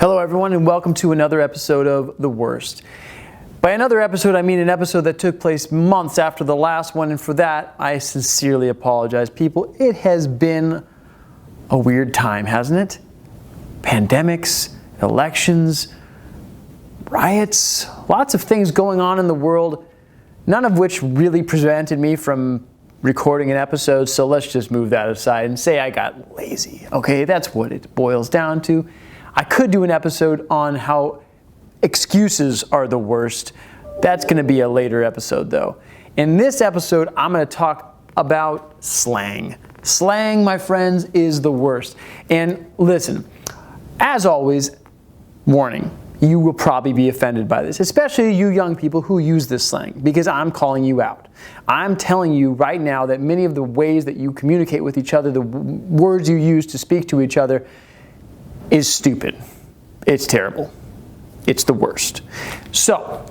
Hello everyone and welcome to another episode of The Worst. By another episode, I mean an episode that took place months after the last one, and for that, I sincerely apologize. People, it has been a weird time, hasn't it? Pandemics, elections, riots, lots of things going on in the world, none of which really prevented me from recording an episode, so let's just move that aside and say I got lazy, okay? That's what it boils down to. I could do an episode on how excuses are the worst. That's going to be a later episode, though. In this episode, I'm going to talk about slang. Slang, my friends, is the worst. And listen, as always, warning, you will probably be offended by this, especially you young people who use this slang, because I'm calling you out. I'm telling you right now that many of the ways that you communicate with each other, the words you use to speak to each other, is stupid. It's terrible. It's the worst. So,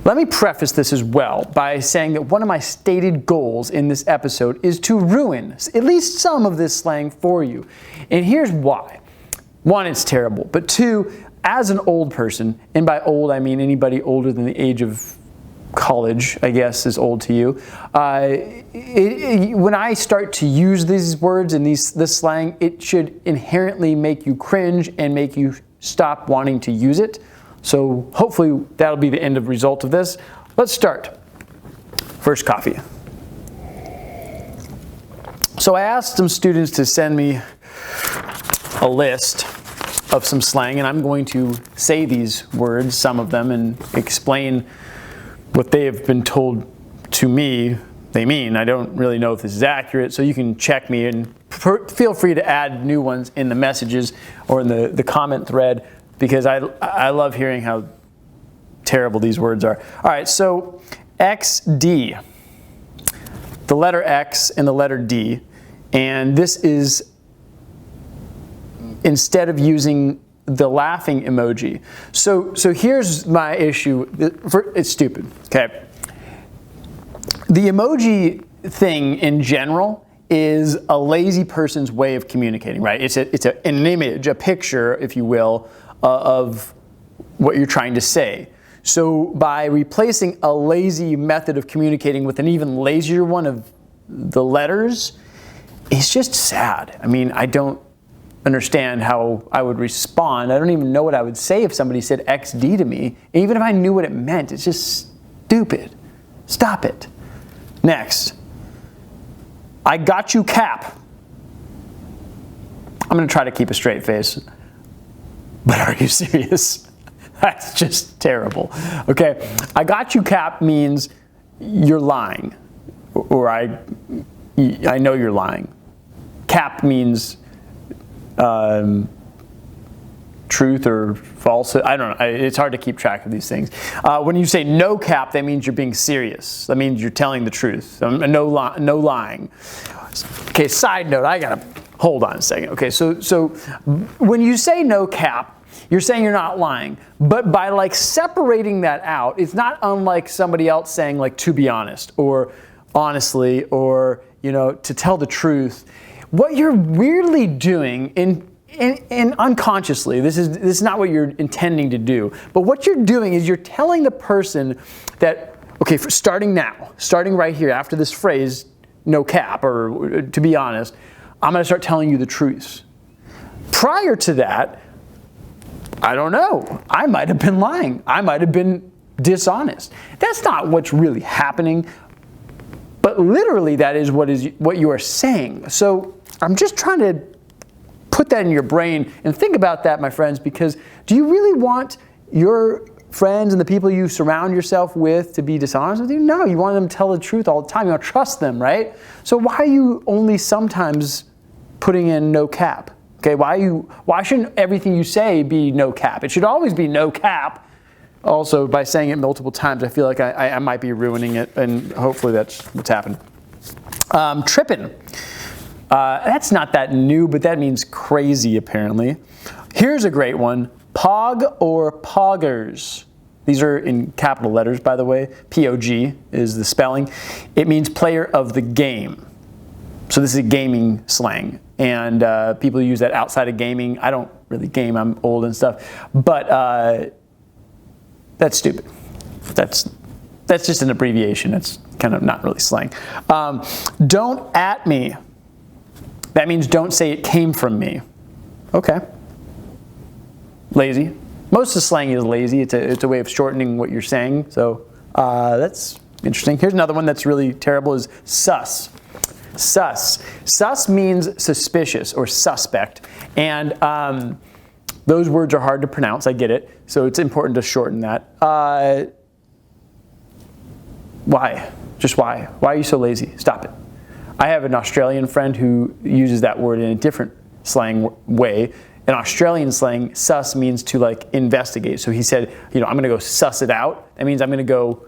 let me preface this as well by saying that one of my stated goals in this episode is to ruin at least some of this slang for you. And here's why. One, it's terrible. But two, as an old person, and by old I mean anybody older than the age of college, I guess, is old to you. When I start to use these words and this slang, it should inherently make you cringe and make you stop wanting to use it. So hopefully that'll be the end of result of this. Let's start. First, coffee. So I asked some students to send me a list of some slang, and I'm going to say these words, some of them, and explain what they have been told to me they mean. I don't really know if this is accurate, so you can check me and feel free to add new ones in the messages or in the comment thread, because I love hearing how terrible these words are. All right, so XD, the letter X and the letter D, and this is instead of using the laughing emoji. So here's my issue. It's stupid, okay? The emoji thing in general is a lazy person's way of communicating, right? It's an image, a picture, if you will, of what you're trying to say. So by replacing a lazy method of communicating with an even lazier one of the letters, it's just sad. I mean, I don't understand how I would respond. I don't even know what I would say if somebody said XD to me. Even if I knew what it meant, it's just stupid. Stop it. Next, I got you cap. I'm going to try to keep a straight face. But are you serious? That's just terrible. Okay, I got you cap means you're lying, or I know you're lying. Cap means truth or falsehood. I don't know. It's hard to keep track of these things. When you say no cap, that means you're being serious. That means you're telling the truth. No lying. Okay, side note, I gotta hold on a second. Okay, so when you say no cap, you're saying you're not lying. But by like separating that out, it's not unlike somebody else saying like to be honest or honestly or to tell the truth. What you're weirdly doing and unconsciously, this is not what you're intending to do, but what you're doing is you're telling the person that, okay, starting right here after this phrase, no cap, or to be honest, I'm gonna start telling you the truth. Prior to that, I don't know, I might have been lying. I might have been dishonest. That's not what's really happening, but literally that is what you are saying. So I'm just trying to put that in your brain and think about that, my friends, because do you really want your friends and the people you surround yourself with to be dishonest with you? No, you want them to tell the truth all the time. You want to trust them, right? So why are you only sometimes putting in no cap? Okay, why shouldn't everything you say be no cap? It should always be no cap. Also, by saying it multiple times, I feel like I might be ruining it, and hopefully that's what's happened. Trippin'. That's not that new, but that means crazy, apparently. Here's a great one. Pog or poggers. These are in capital letters, by the way. P-O-G is the spelling. It means player of the game. So this is a gaming slang. And people use that outside of gaming. I don't really game. I'm old and stuff. But that's stupid. That's just an abbreviation. It's kind of not really slang. Don't at me. That means don't say it came from me. Okay. Lazy. Most of slang is lazy. It's a way of shortening what you're saying. So that's interesting. Here's another one that's really terrible is sus. Sus. Sus means suspicious or suspect. And those words are hard to pronounce. I get it. So it's important to shorten that. Why? Just why? Why are you so lazy? Stop it. I have an Australian friend who uses that word in a different slang way. In Australian slang, sus means to like investigate. So he said, I'm going to go suss it out. That means I'm going to go,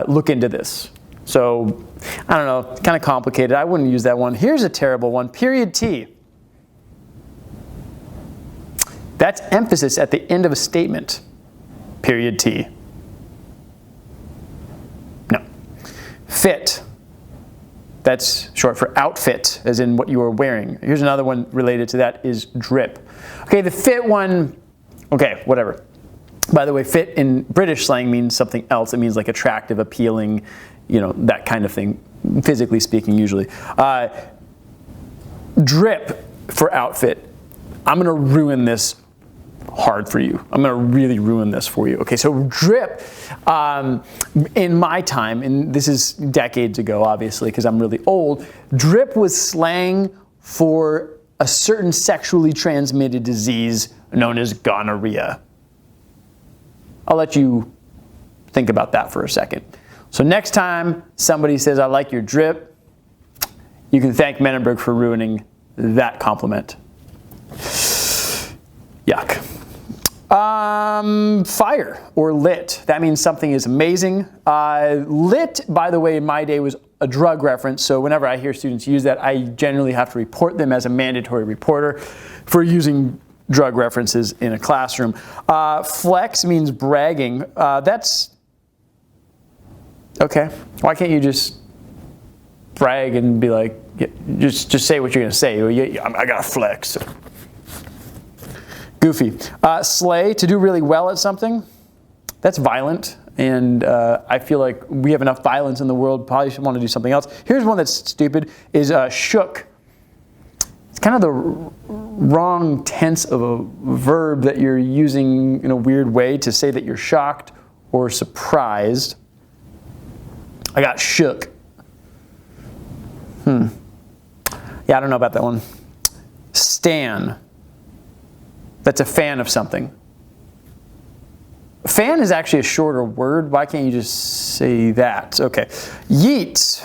look into this. So I don't know, kind of complicated. I wouldn't use that one. Here's a terrible one, period T. That's emphasis at the end of a statement, period T. No. Fit. That's short for outfit, as in what you are wearing. Here's another one related to that is drip. Okay, the fit one, okay, whatever. By the way, fit in British slang means something else. It means like attractive, appealing, that kind of thing, physically speaking usually. Drip for outfit. I'm going to ruin this hard for you. I'm going to really ruin this for you. Okay, so drip, in my time, and this is decades ago, obviously, because I'm really old, drip was slang for a certain sexually transmitted disease known as gonorrhea. I'll let you think about that for a second. So next time somebody says, I like your drip, you can thank Menenberg for ruining that compliment. Yuck. Fire or lit. That means something is amazing. Lit, by the way, in my day was a drug reference. So whenever I hear students use that, I generally have to report them as a mandatory reporter for using drug references in a classroom. Flex means bragging. That's okay. Why can't you just brag and be like, just say what you're going to say? I got to flex. Goofy. Slay, to do really well at something. That's violent. And I feel like we have enough violence in the world, probably should want to do something else. Here's one that's stupid, is shook. It's kind of the wrong tense of a verb that you're using in a weird way to say that you're shocked or surprised. I got shook. Yeah, I don't know about that one. Stan. That's a fan of something. Fan is actually a shorter word. Why can't you just say that? Okay. Yeet.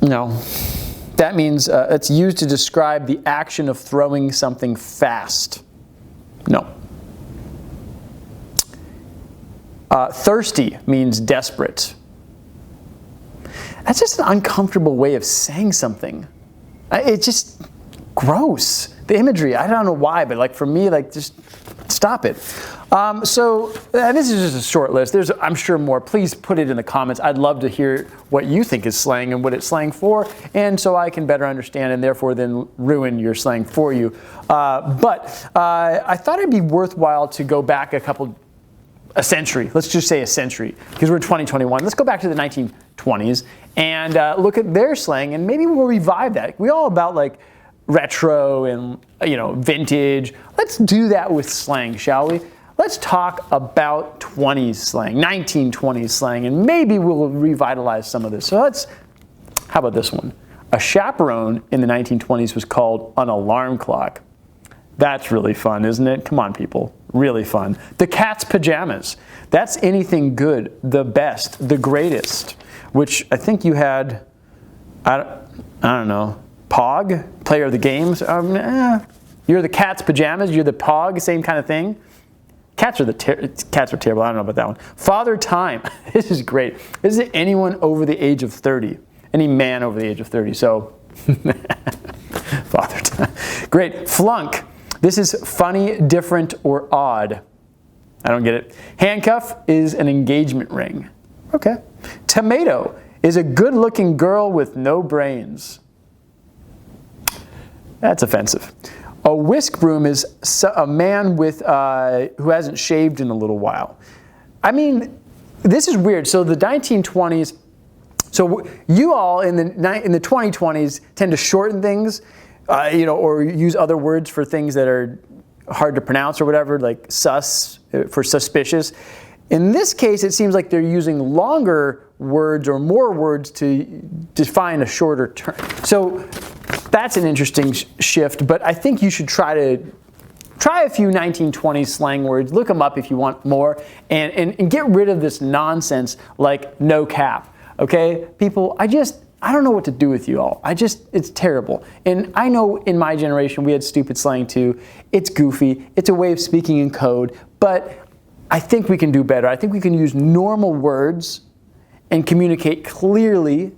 No. That means it's used to describe the action of throwing something fast. No. Thirsty means desperate. That's just an uncomfortable way of saying something. It's just gross. The imagery, I don't know why, but like for me, like just stop it. So this is just a short list. There's, I'm sure, more. Please put it in the comments. I'd love to hear what you think is slang and what it's slang for, and so I can better understand and therefore then ruin your slang for you. But I thought it'd be worthwhile to go back a century. Let's just say a century, because we're in 2021. Let's go back to the 1920s and look at their slang, and maybe we'll revive that. We're all about like retro and vintage. Let's do that with slang, shall we? Let's talk about 20s slang, 1920s slang, and maybe we'll revitalize some of this. So how about this one? A chaperone in the 1920s was called an alarm clock. That's really fun, isn't it? Come on, people. Really fun. The cat's pajamas. That's anything good, the best, the greatest, which I think you had, I don't know, Pog, player of the games. You're the cat's pajamas, you're the Pog, same kind of thing. Cats are terrible. I don't know about that one. Father time. This is great. This is anyone over the age of 30. Any man over the age of 30. So, father time. Great. Flunk. This is funny, different, or odd. I don't get it. Handcuff is an engagement ring. Okay. Tomato is a good-looking girl with no brains. That's offensive. A whisk broom is a man with who hasn't shaved in a little while. I mean, this is weird. So the 1920s, so you all in the 2020s tend to shorten things, or use other words for things that are hard to pronounce or whatever, like sus for suspicious. In this case, it seems like they're using longer words or more words to define a shorter term. So that's an interesting shift, but I think you should try a few 1920s slang words, look them up if you want more, and get rid of this nonsense like no cap, okay? People, I don't know what to do with you all. It's terrible. And I know in my generation we had stupid slang too. It's goofy, it's a way of speaking in code, but I think we can do better. I think we can use normal words and communicate clearly,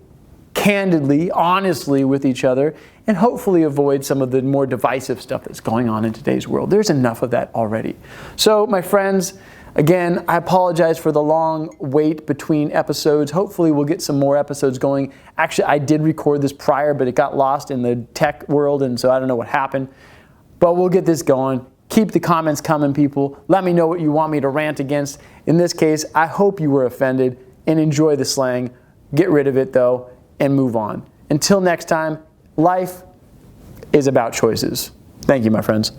candidly, honestly with each other, and hopefully avoid some of the more divisive stuff that's going on in today's world. There's enough of that already. So, my friends, again, I apologize for the long wait between episodes. Hopefully we'll get some more episodes going. Actually, I did record this prior, but it got lost in the tech world, and so I don't know what happened. But we'll get this going. Keep the comments coming, people. Let me know what you want me to rant against. In this case, I hope you were offended and enjoy the slang. Get rid of it, though, and move on. Until next time, life is about choices. Thank you, my friends.